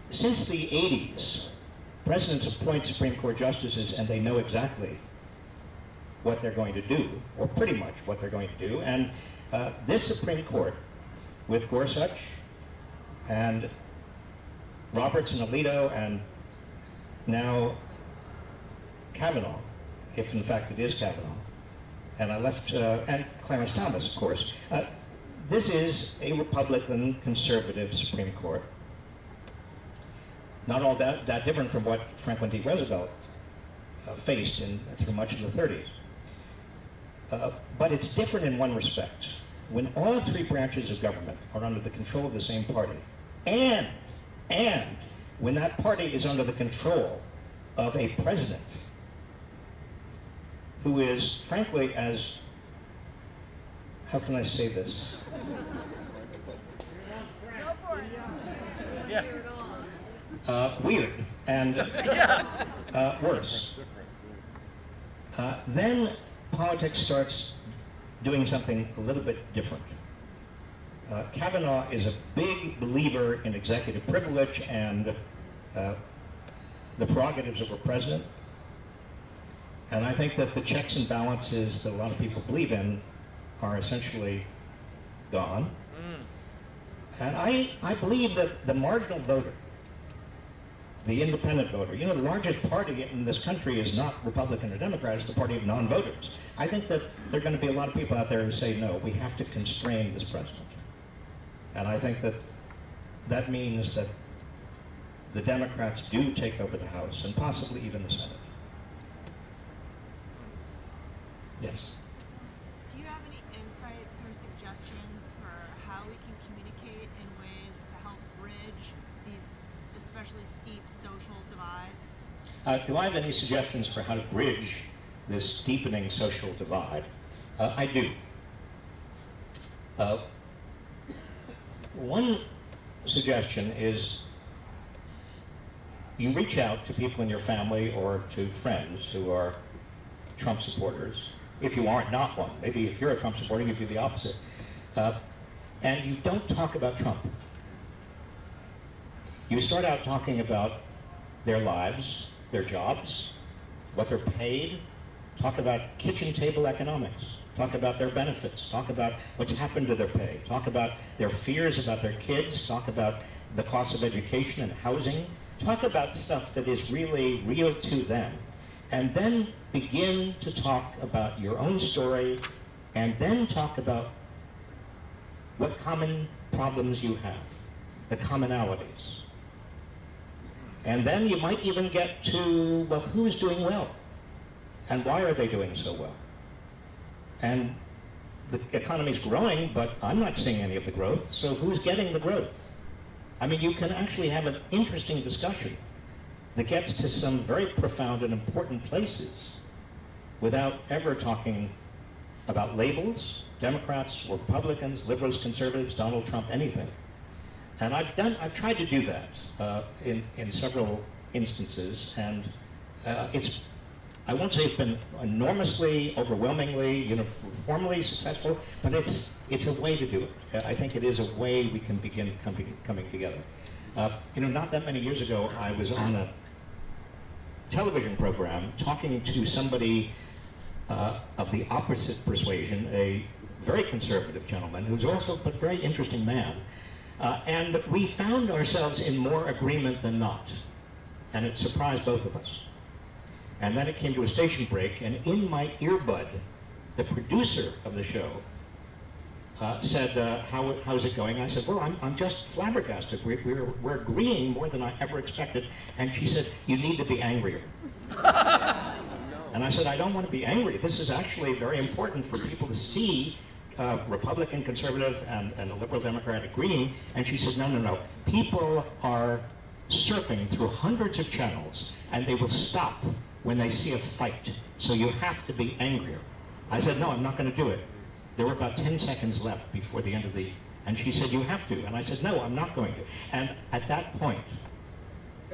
since the 80s, presidents appoint Supreme Court justices and they know exactly what they're going to do, or pretty much what they're going to do. And this Supreme Court, with Gorsuch and Roberts and Alito and now Kavanaugh, if in fact it is Kavanaugh, and and Clarence Thomas, of course. This is a Republican conservative Supreme Court. Not all that different from what Franklin D. Roosevelt faced through much of the 30s. But it's different in one respect. When all three branches of government are under the control of the same party, and when that party is under the control of a president who is, frankly, how can I say this? Go for it. Yeah. Weird and worse. Then politics starts doing something a little bit different. Kavanaugh is a big believer in executive privilege and the prerogatives of a president. And I think that the checks and balances that a lot of people believe in are essentially gone. And I believe that the marginal voter, the independent voter, the largest party in this country is not Republican or Democrat, it's the party of non-voters. I think that there are going to be a lot of people out there who say, no, we have to constrain this president. And I think that means that the Democrats do take over the House and possibly even the Senate. Yes? Do you have any insights or suggestions for how we can communicate in ways to help bridge these especially steep social divides? Do I have any suggestions for how to bridge this deepening social divide? I do. One suggestion is you reach out to people in your family or to friends who are Trump supporters. If you aren't not one, maybe if you're a Trump supporter, you do the opposite. And you don't talk about Trump. You start out talking about their lives, their jobs, what they're paid, talk about kitchen table economics, talk about their benefits, talk about what's happened to their pay, talk about their fears about their kids, talk about the cost of education and housing, talk about stuff that is really real to them, and then begin to talk about your own story, and then talk about what common problems you have, the commonalities. And then you might even get to, well, who's doing well? And why are they doing so well? And the economy's growing, but I'm not seeing any of the growth, so who's getting the growth? I mean, you can actually have an interesting discussion that gets to some very profound and important places without ever talking about labels, Democrats, Republicans, liberals, conservatives, Donald Trump, anything. And I've tried to do that in several instances, and I won't say it's been enormously, overwhelmingly, uniformly successful, but it's a way to do it. I think it is a way we can begin coming together. Not that many years ago, I was on a television program talking to somebody of the opposite persuasion, a very conservative gentleman who's also a very interesting man. And we found ourselves in more agreement than not. And it surprised both of us. And then it came to a station break, and in my earbud, the producer of the show said, how's it going? I said, well, I'm just flabbergasted. We're agreeing more than I ever expected. And she said, you need to be angrier. And I said, I don't want to be angry. This is actually very important for people to see Republican, conservative, and a liberal Democrat agreeing. And she said, no. People are surfing through hundreds of channels, and they will stop when they see a fight. So you have to be angrier. I said, no, I'm not going to do it. There were about 10 seconds left before the end of and she said, you have to. And I said, no, I'm not going to. And at that point,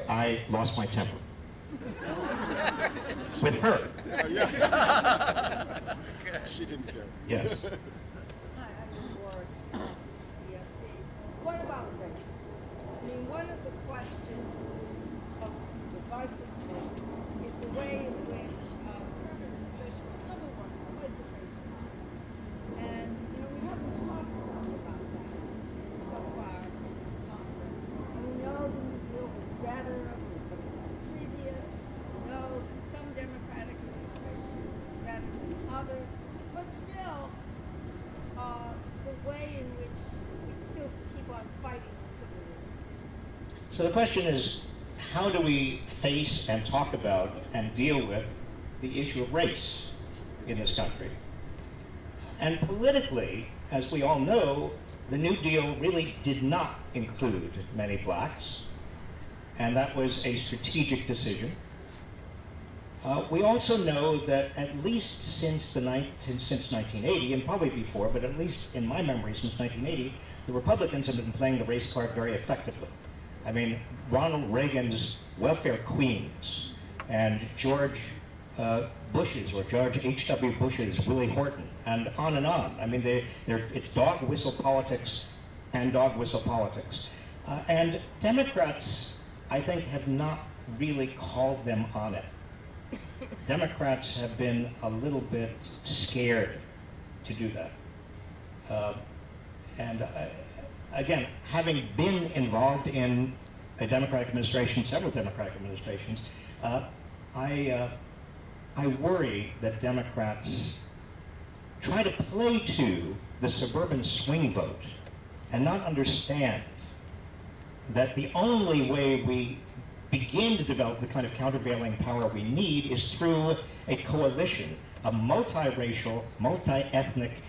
I lost my temper. With her. She didn't care. Yes. Hi, I'm Doris, CSD. What about race? I mean, one of the questions of divisiveness is the way in which current administration and other ones put the race line. And, we haven't talked enough about that so far in this conference. And we know the New Deal was better than some of the previous. We know that some Democratic administrations were better than others. But still, the way in which we still keep on fighting the civil war. So the question is, how do we face and talk about and deal with the issue of race in this country? And politically, as we all know, the New Deal really did not include many blacks, and that was a strategic decision. We also know that at least since 1980, and probably before, but at least in my memory since 1980, the Republicans have been playing the race card very effectively. I mean, Ronald Reagan's welfare queens and George Bush's or George H.W. Bush's Willie Horton, and on and on. I mean, it's dog whistle politics and dog whistle politics. And Democrats, I think, have not really called them on it. Democrats have been a little bit scared to do that. Again, having been involved in a Democratic administration, several Democratic administrations, I worry that Democrats try to play to the suburban swing vote and not understand that the only way we begin to develop the kind of countervailing power we need is through a coalition, a multiracial, multi-ethnic,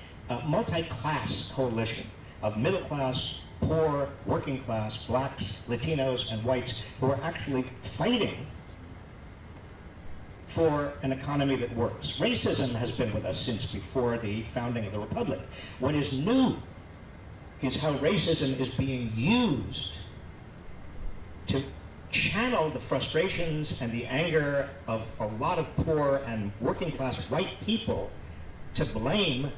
multi-class coalition of middle class, poor, working class, blacks, Latinos, and whites who are actually fighting for an economy that works. Racism has been with us since before the founding of the Republic. What is new is how racism is being used to channel the frustrations and the anger of a lot of poor and working class white people to blame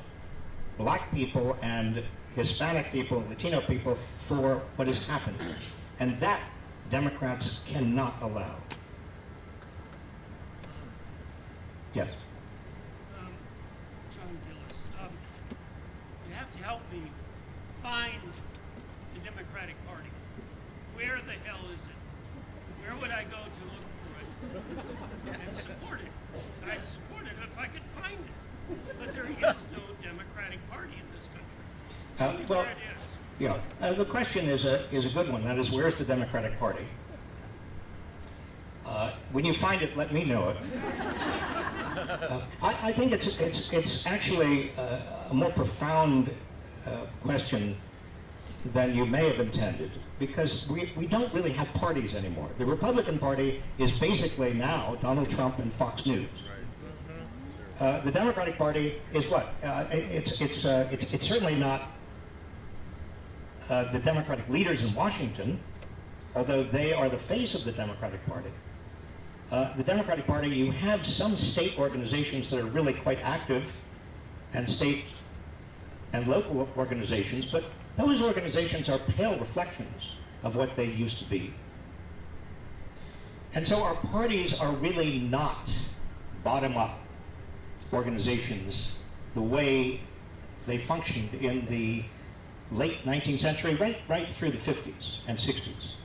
black people and Hispanic people, Latino people for what has happened. And that Democrats cannot allow. Yes. hell is it? Where would I go to look for it and support it? I'd support it if I could find it. But there is no Democratic Party in this country. Tell me well, where it is. Yeah, the question is a good one. That is, where's the Democratic Party? When you find it, let me know it. I think it's actually a more profound question than you may have intended, because we don't really have parties anymore. The Republican Party is basically now Donald Trump and Fox News. The Democratic Party is what? It's certainly not the Democratic leaders in Washington, although they are the face of the Democratic Party. The Democratic Party, you have some state organizations that are really quite active, and state and local organizations, but those organizations are pale reflections of what they used to be. And so our parties are really not bottom-up organizations the way they functioned in the late 19th century, right through the 50s and 60s.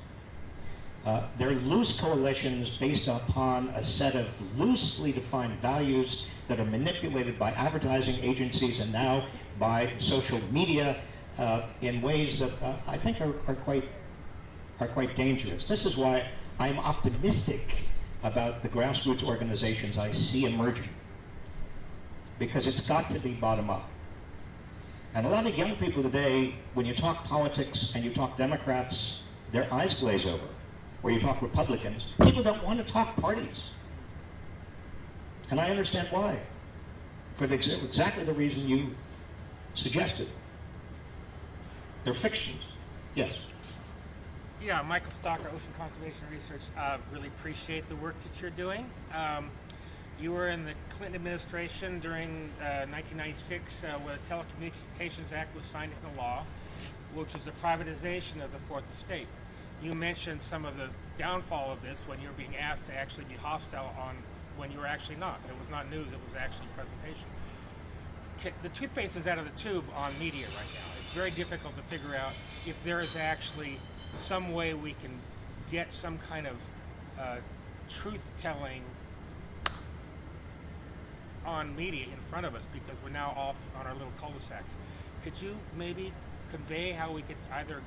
They're loose coalitions based upon a set of loosely defined values that are manipulated by advertising agencies and now by social media in ways that I think are quite dangerous. This is why I'm optimistic about the grassroots organizations I see emerging, because it's got to be bottom up. And a lot of young people today, when you talk politics and you talk Democrats, their eyes glaze over. Or you talk Republicans, people don't want to talk parties. And I understand why, for exactly the reason you suggested. They're fictions. Yes. Yeah, Michael Stalker, Ocean Conservation Research. Really appreciate the work that you're doing. You were in the Clinton administration during 1996 when the Telecommunications Act was signed into law, which was the privatization of the Fourth Estate. You mentioned some of the downfall of this when you were being asked to actually be hostile on when you were actually not. It was not news, it was actually presentation. The toothpaste is out of the tube on media right now. It's very difficult to figure out if there is actually some way we can get some kind of truth-telling on media in front of us, because we're now off on our little cul-de-sacs. Could you maybe convey how we could either,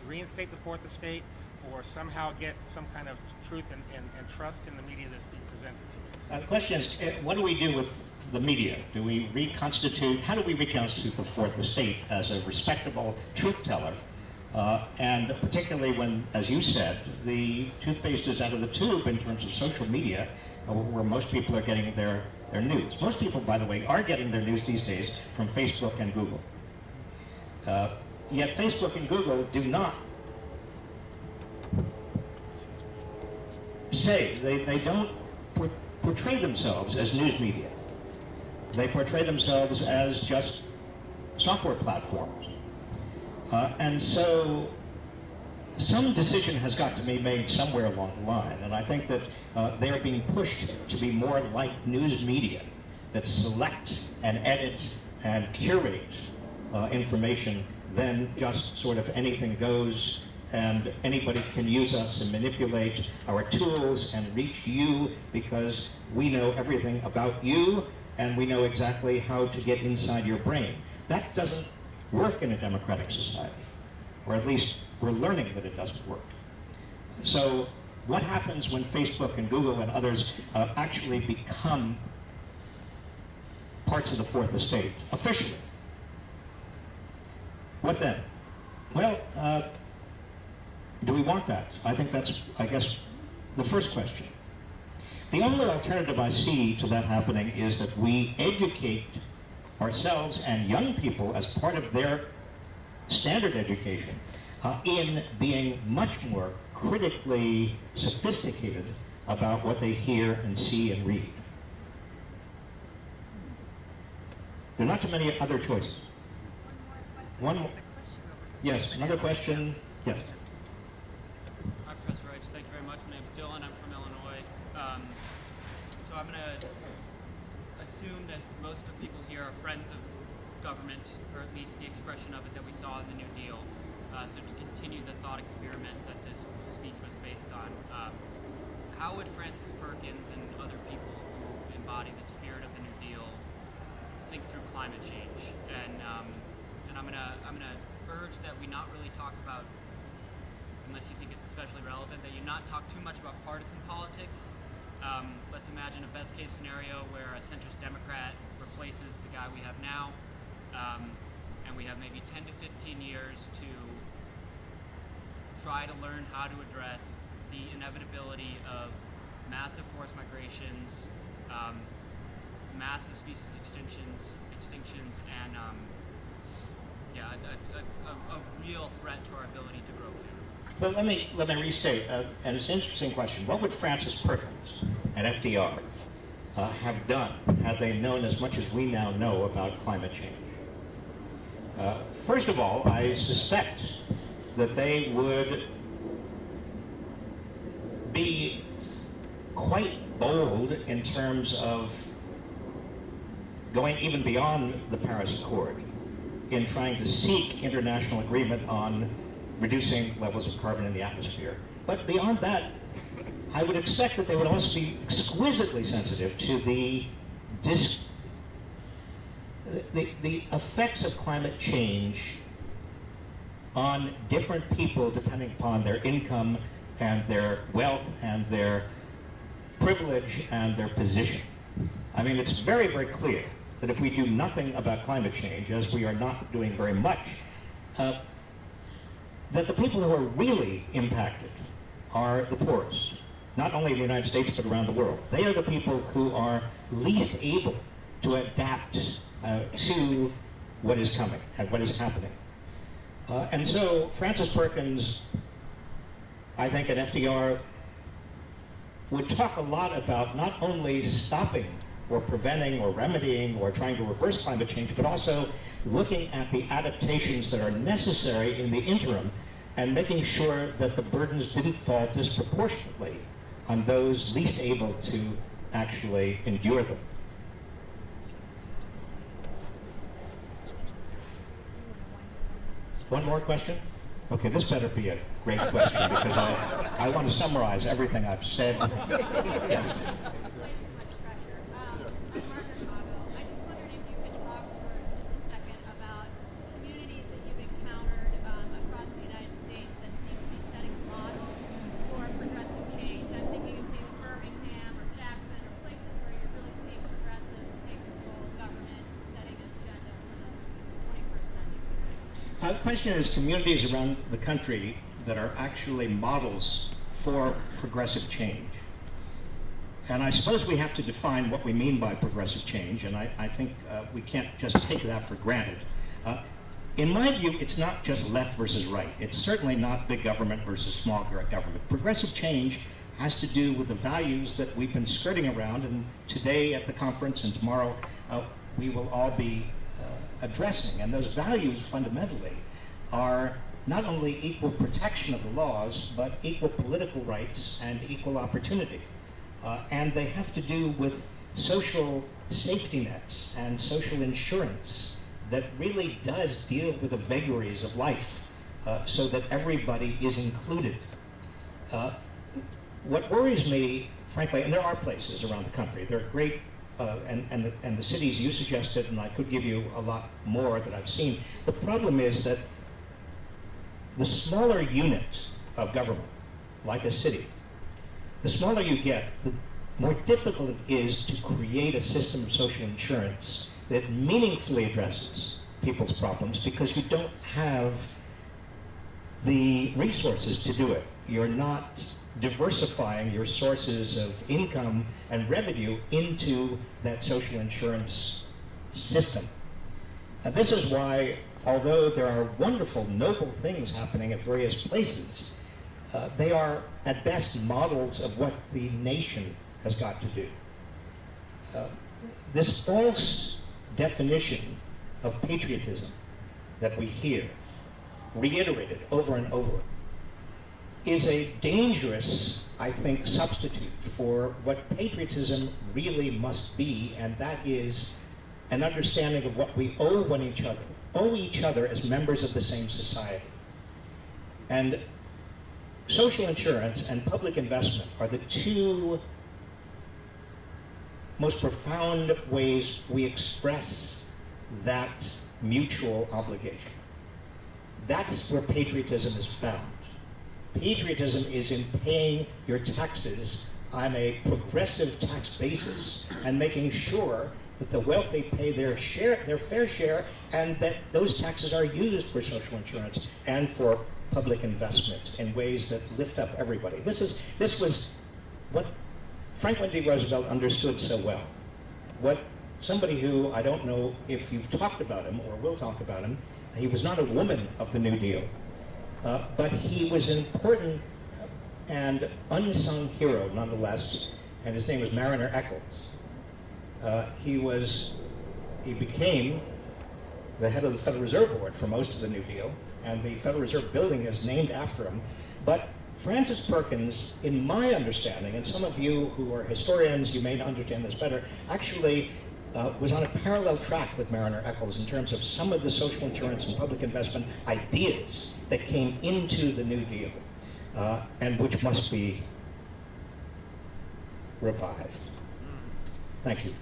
reinstate the Fourth Estate, or somehow get some kind of truth and trust in the media that's being presented to us? The question is, what do we do with the media? Do we reconstitute? How do we reconstitute the Fourth Estate as a respectable truth teller? And particularly when, as you said, the toothpaste is out of the tube in terms of social media, where most people are getting their news. Most people, by the way, are getting their news these days from Facebook and Google. Yet Facebook and Google do not say, they don't portray themselves as news media. They portray themselves as just software platforms. And so some decision has got to be made somewhere along the line, and I think that they are being pushed to be more like news media that select and edit and curate information than just sort of anything goes and anybody can use us and manipulate our tools and reach you because we know everything about you and we know exactly how to get inside your brain. That doesn't work in a democratic society, or at least we're learning that it doesn't work. So what happens when Facebook and Google and others actually become parts of the Fourth Estate, officially? What then? Well, do we want that? I think that's, I guess, the first question. The only alternative I see to that happening is that we educate ourselves and young people as part of their standard education in being much more critically sophisticated about what they hear and see and read. There are not too many other choices. One more. Yes, another question. Yes. Hi, Professor Reich. Thank you very much. My name is Dylan. I'm from Illinois. So I'm going to assume that most of the people here are friends of government, or at least the expression of it that we saw in the New Deal. So to continue the thought experiment that this on. How would Francis Perkins and other people who embody the spirit of the New Deal think through climate change? And I'm gonna urge that we not really talk about, unless you think it's especially relevant, that you not talk too much about partisan politics. Let's imagine a best case scenario where a centrist Democrat replaces the guy we have now, and we have maybe 10 to 15 years to try to learn how to address the inevitability of massive forest migrations, massive species extinctions, and a real threat to our ability to grow food. Well, let me restate, and it's an interesting question. What would Francis Perkins and FDR have done had they known as much as we now know about climate change? First of all, I suspect that they would be quite bold in terms of going even beyond the Paris Accord in trying to seek international agreement on reducing levels of carbon in the atmosphere. But beyond that, I would expect that they would also be exquisitely sensitive to the effects of climate change on different people depending upon their income and their wealth and their privilege and their position. I mean, it's very, very clear that if we do nothing about climate change, as we are not doing very much, that the people who are really impacted are the poorest, not only in the United States but around the world. They are the people who are least able to adapt to what is coming and what is happening. And so Francis Perkins, I think, and FDR would talk a lot about not only stopping or preventing or remedying or trying to reverse climate change, but also looking at the adaptations that are necessary in the interim and making sure that the burdens didn't fall disproportionately on those least able to actually endure them. One more question? Okay, this better be a great question because I want to summarize everything I've said. Yes. The question is communities around the country that are actually models for progressive change. And I suppose we have to define what we mean by progressive change, and I think we can't just take that for granted. In my view, it's not just left versus right. It's certainly not big government versus small government. Progressive change has to do with the values that we've been skirting around, and today at the conference and tomorrow we will all be addressing. And those values fundamentally are not only equal protection of the laws, but equal political rights and equal opportunity. And they have to do with social safety nets and social insurance that really does deal with the vagaries of life so that everybody is included. What worries me, frankly, and there are places around the country, there are great and the cities you suggested, and I could give you a lot more that I've seen. The problem is that the smaller unit of government, like a city, the smaller you get, the more difficult it is to create a system of social insurance that meaningfully addresses people's problems because you don't have the resources to do it. You're not diversifying your sources of income and revenue into that social insurance system. And this is why, although there are wonderful, noble things happening at various places, they are at best models of what the nation has got to do. This false definition of patriotism that we hear reiterated over and over is a dangerous, I think, substitute for what patriotism really must be, and that is an understanding of what we owe each other as members of the same society. And social insurance and public investment are the two most profound ways we express that mutual obligation. That's where patriotism is found. Patriotism is in paying your taxes on a progressive tax basis and making sure that the wealthy pay their fair share, and that those taxes are used for social insurance and for public investment in ways that lift up everybody. This was what Franklin D. Roosevelt understood so well. What somebody who, I don't know if you've talked about him or will talk about him, he was not a woman of the New Deal, but he was an important and unsung hero nonetheless, and his name was Mariner Eccles. He became the head of the Federal Reserve Board for most of the New Deal, and the Federal Reserve building is named after him. But Francis Perkins, in my understanding, and some of you who are historians, you may understand this better, actually was on a parallel track with Mariner Eccles in terms of some of the social insurance and public investment ideas that came into the New Deal, and which must be revived. Thank you.